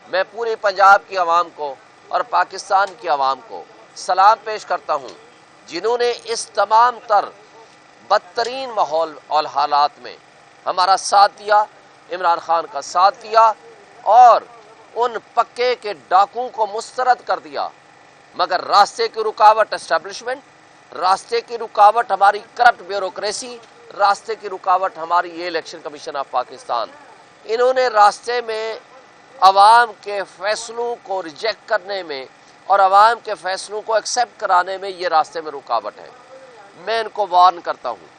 میں پوری پنجاب کی عوام کو اور پاکستان کی عوام کو سلام پیش کرتا ہوں، جنہوں نے اس تمام تر بدترین ماحول اور حالات میں ہمارا ساتھ دیا، عمران خان کا ساتھ دیا اور ان پکے کے ڈاکوں کو مسترد کر دیا۔ مگر راستے کی رکاوٹ اسٹیبلشمنٹ، راستے کی رکاوٹ ہماری کرپٹ بیوروکریسی، راستے کی رکاوٹ ہماری یہ الیکشن کمیشن آف پاکستان، انہوں نے راستے میں عوام کے فیصلوں کو ریجیکٹ کرنے میں اور عوام کے فیصلوں کو ایکسیپٹ کرانے میں یہ راستے میں رکاوٹ ہے۔ میں ان کو وارن کرتا ہوں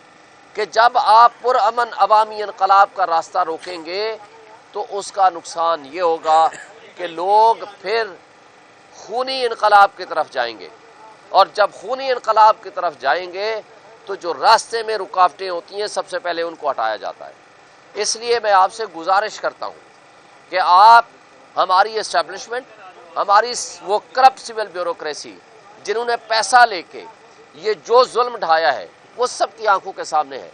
کہ جب آپ پرامن عوامی انقلاب کا راستہ روکیں گے تو اس کا نقصان یہ ہوگا کہ لوگ پھر خونی انقلاب کی طرف جائیں گے، اور جب خونی انقلاب کی طرف جائیں گے تو جو راستے میں رکاوٹیں ہوتی ہیں سب سے پہلے ان کو ہٹایا جاتا ہے۔ اس لیے میں آپ سے گزارش کرتا ہوں کہ آپ ہماری اسٹیبلشمنٹ، ہماری وہ کرپٹ سول بیوروکریسی جنہوں نے پیسہ لے کے یہ جو ظلم ڈھایا ہے وہ سب کی آنکھوں کے سامنے ہے۔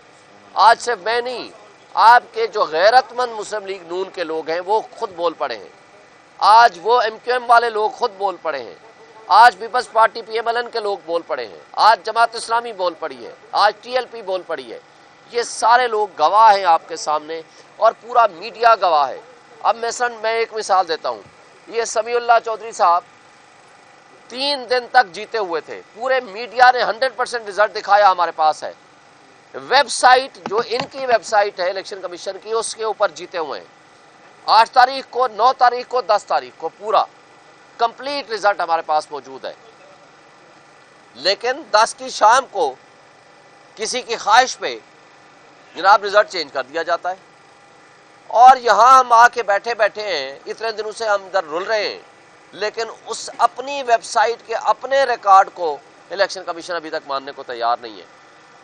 آج سے میں نہیں، آپ کے جو غیرت مند مسلم لیگ نون کے لوگ ہیں وہ خود بول پڑے ہیں، آج وہ ایم کیو ایم والے لوگ خود بول پڑے ہیں، آج peoples party P M L N کے لوگ بول پڑے ہیں، آج جماعت اسلامی بول پڑی ہے، آج ٹی ایل پی بول پڑی ہے۔ یہ سارے لوگ گواہ ہیں آپ کے سامنے اور پورا میڈیا گواہ ہے۔ اب میں ایک مثال دیتا ہوں، یہ سمیع اللہ چودھری صاحب 3 دن تک جیتے ہوئے تھے، پورے میڈیا نے 100% رزلٹ دکھایا ہمارے پاس ہے، ویب سائٹ جو ان کی ویب سائٹ ہے الیکشن کمیشن کی اس کے اوپر جیتے ہوئے ہیں۔ 8 تاریخ کو، 9 تاریخ کو، 10 تاریخ کو پورا کمپلیٹ رزلٹ ہمارے پاس موجود ہے، لیکن 10 کی شام کو کسی کی خواہش پہ جناب رزلٹ چینج کر دیا جاتا ہے، اور یہاں ہم آ کے بیٹھے ہیں، اتنے دنوں سے ہم ادھر رل رہے ہیں، لیکن اس اپنی ویب سائٹ کے اپنے ریکارڈ کو الیکشن کمیشن ابھی تک ماننے کو تیار نہیں ہے۔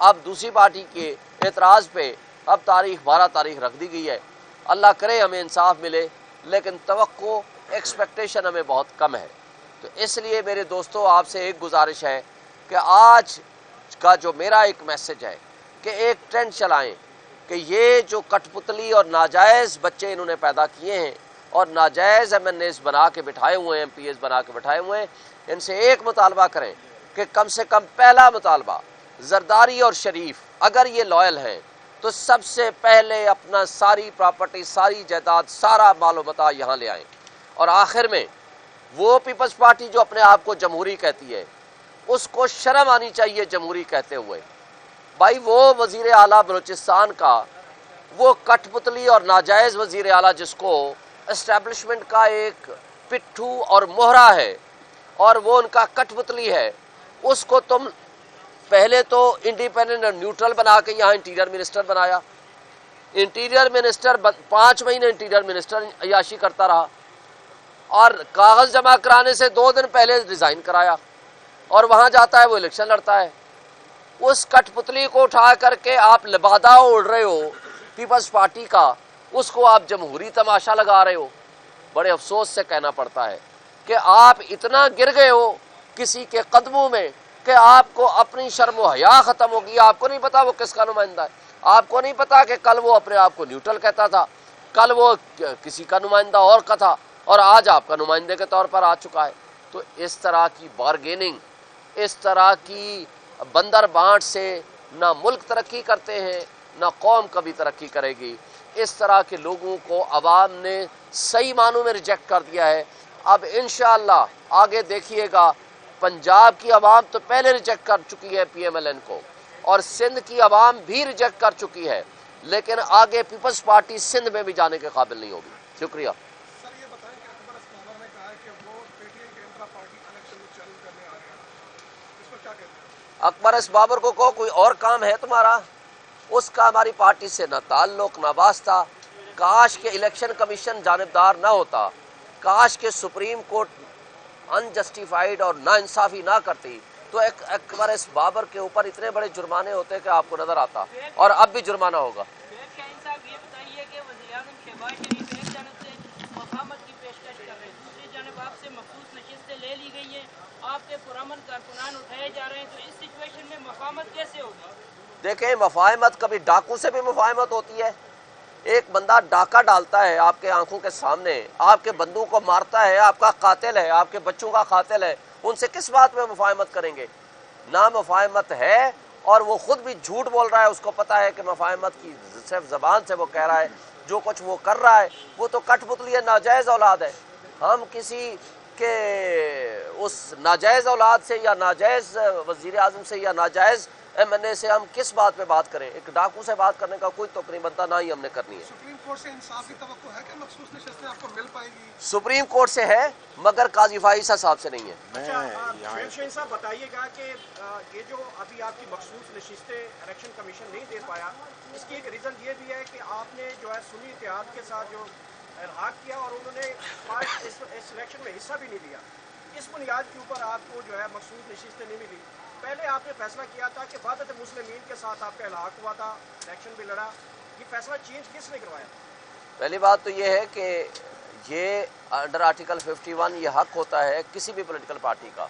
اب دوسری پارٹی کے اعتراض پہ اب تاریخ 12 تاریخ رکھ دی گئی ہے۔ اللہ کرے ہمیں انصاف ملے، لیکن توقع ایکسپیکٹیشن ہمیں بہت کم ہے۔ تو اس لیے میرے دوستو آپ سے ایک گزارش ہے کہ آج کا جو میرا ایک میسج ہے کہ ایک ٹرینڈ چلائیں کہ یہ جو کٹ پتلی اور ناجائز بچے انہوں نے پیدا کیے ہیں اور ناجائز ایم این ایز بنا کے بٹھائے ہوئے ہیں، ایم پی ایز بنا کے بٹھائے ہوئے ہیں، ان سے ایک مطالبہ کریں کہ کم سے کم پہلا مطالبہ زرداری اور شریف اگر یہ لائل ہیں تو سب سے پہلے اپنا ساری پراپرٹی، ساری جائیداد، سارا مال و متاع یہاں لے آئیں۔ اور آخر میں وہ پیپلز پارٹی جو اپنے آپ کو جمہوری کہتی ہے اس کو شرم آنی چاہیے جمہوری کہتے ہوئے۔ بھائی وہ وزیر اعلیٰ بلوچستان کا وہ کٹ پتلی اور ناجائز وزیر اعلیٰ جس کو اسٹیبلشمنٹ کا ایک پٹھو اور مہرا ہے اور وہ ان کا کٹ پتلی ہے، اس کو تم پہلے تو انڈیپینڈنٹ اور نیوٹرل بنا کے یہاں انٹیریئر منسٹر بنایا، انٹیریئر منسٹر 5 مہینے انٹیریئر منسٹر عیاشی کرتا رہا اور کاغذ جمع کرانے سے 2 دن پہلے ریزائن کرایا، اور وہاں جاتا ہے وہ الیکشن لڑتا ہے۔ اس کٹ پتلی کو اٹھا کر کے آپ لبادہ اڑ رہے ہو پیپلز پارٹی کا، اس کو آپ جمہوری تماشا لگا رہے ہو۔ بڑے افسوس سے کہنا پڑتا ہے کہ آپ اتنا گر گئے ہو کسی کے قدموں میں کہ آپ کو اپنی شرم و حیا ختم ہوگی۔ آپ کو نہیں پتا وہ کس کا نمائندہ ہے، آپ کو نہیں پتا کہ کل وہ اپنے آپ کو نیوٹرل کہتا تھا، کل وہ کسی کا نمائندہ اور کا تھا، اور آج آپ کا نمائندے کے طور پر آ چکا ہے۔ تو اس طرح کی بارگیننگ، اس طرح کی بندر بانٹ سے نہ ملک ترقی کرتے ہیں نہ قوم کبھی ترقی کرے گی۔ اس طرح کے لوگوں کو عوام نے صحیح معنوں میں ریجیکٹ کر دیا ہے۔ اب انشاءاللہ آگے دیکھیے گا، پنجاب کی عوام تو پہلے ریجیکٹ کر چکی ہے پی ایم ایل این کو، اور سندھ کی عوام بھی ریجیکٹ کر چکی ہے، لیکن آگے پیپلز پارٹی سندھ میں بھی جانے کے قابل نہیں ہوگی۔ شکریہ۔ سر یہ بتائیں کہ اکبر اسبابر نے کہا ہے کہ وہ پی ٹی ایم کے انٹرا پارٹی الیکشن میں چیلنج کرنے آ رہے ہیں، اس پر کیا کہتے ہیں؟ اکبر اسبابر کو کوئی اور کام ہے تمہارا؟ اس کا ہماری پارٹی سے نہ تعلق نہ واسطہ۔ کاش کہ الیکشن کمیشن جانبدار نہ ہوتا، کاش کہ سپریم کورٹ انجسٹیفائیڈ اور نا انصافی نہ کرتی تو ایک اکبر اسبابر کے اوپر اتنے بڑے جرمانے ہوتے کہ آپ کو نظر آتا، اور اب بھی جرمانہ ہوگا۔ یہ بتائیے کہ وزیر اعظم شہباز شریف ایک جانب سے مفاہمت کی پیشکش کر رہے ہیں، دوسری جانب آپ سے مخصوص نشستیں لے لی گئی ہیں، آپ کے پرامن کارکنان اٹھائے جا رہے ہیں، تو اس سچویشن میں مفاہمت کیسے ہوگی؟ دیکھیں، مفاہمت کبھی ڈاکو سے بھی مفاہمت ہوتی ہے، ایک بندہ ڈاکہ ڈالتا ہے آپ کے آنکھوں کے سامنے، آپ کے بندوں کو مارتا ہے، آپ کا قاتل ہے، آپ کے بچوں کا قاتل ہے، ان سے کس بات میں مفاہمت کریں گے؟ نہ مفاہمت ہے، اور وہ خود بھی جھوٹ بول رہا ہے، اس کو پتا ہے کہ مفاہمت کی صرف زبان سے وہ کہہ رہا ہے، جو کچھ وہ کر رہا ہے وہ تو کٹ پتلی ہے، ناجائز اولاد ہے۔ ہم کسی کے اس ناجائز اولاد سے یا ناجائز وزیر اعظم سے یا ناجائز ایم این اے سے ہم کس بات پہ بات کریں؟ ایک ڈاکو سے بات کرنے کا کوئی توقع نہیں بنتا، نہ ہی ہم نے کرنی ہے۔ سپریم کورٹ سے انصاف کی توقع ہے کہ مخصوص نشستیں آپ کو مل پائے گی؟ سپریم کورٹ سے ہے مگر قاضی فائزہ صاحب سے نہیں ہے۔ شعیب شاہین صاحب بتائیے گا کہ یہ جو ابھی آپ کی مخصوص نشستیں الیکشن کمیشن نہیں دے پایا، اس کی ایک ریزن یہ بھی ہے کہ آپ نے جو ہے سنی اتحاد کے ساتھ جو الحاق کیا اور انہوں نے اس الیکشن میں حصہ بھی نہیں لیا، اس بنیاد کے اوپر آپ کو جو ہے مخصوص نشستیں نہیں ملی۔ پہلے آپ نے فیصلہ کیا تھا کہ وحدت مسلمین کے ساتھ آپ کا الحاق ہوا تھا، الیکشن بھی لڑا، یہ فیصلہ چینج کس نے کروایا؟ پہلی بات تو یہ ہے کہ یہ انڈر آرٹیکل 51 یہ حق ہوتا ہے کسی بھی پولیٹیکل پارٹی کا،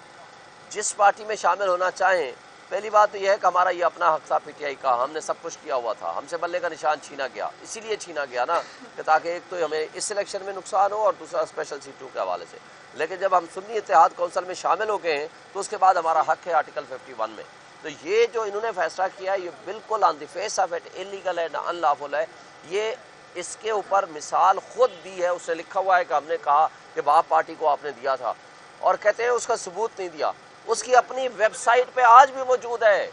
جس پارٹی میں شامل ہونا چاہیں۔ پہلی بات تو یہ ہے کہ ہمارا یہ اپنا حق تھا پی ٹی آئی کا، ہم نے سب کچھ کیا ہوا تھا، ہم سے بلے کا نشان چھینا گیا، اسی لیے چھینا گیا نا کہ تاکہ ایک تو ہمیں اس الیکشن میں نقصان ہو اور دوسرا اسپیشل سیٹوں کے حوالے سے۔ لیکن جب ہم سنی اتحاد کونسل میں شامل ہو گئے ہیں تو اس کے بعد ہمارا حق ہے آرٹیکل 51 میں۔ تو یہ جو انہوں نے فیصلہ کیا ہے یہ بالکل on the face of it illegal ہے، ان لافل ہے۔ یہ اس کے اوپر مثال خود دی ہے، اس نے لکھا ہوا ہے کہ ہم نے کہا کہ باپ پارٹی کو آپ نے دیا تھا، اور کہتے ہیں اس کا ثبوت نہیں دیا۔ اس کی اپنی ویب سائٹ پہ آج بھی موجود ہے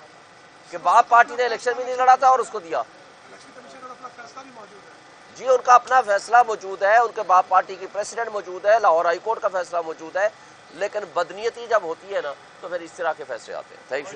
کہ باپ پارٹی نے الیکشن بھی نہیں لڑا تھا اور اس کو دیا۔ الیکشن کمیشن کا اپنا فیصلہ بھی موجود ہے۔ جی ان کا اپنا فیصلہ موجود ہے، ان کے باپ پارٹی کی پریسیڈنٹ موجود ہے، لاہور ہائی کورٹ کا فیصلہ موجود ہے، لیکن بدنیتی جب ہوتی ہے نا تو پھر اس طرح کے فیصلے آتے ہیں۔ Thank you.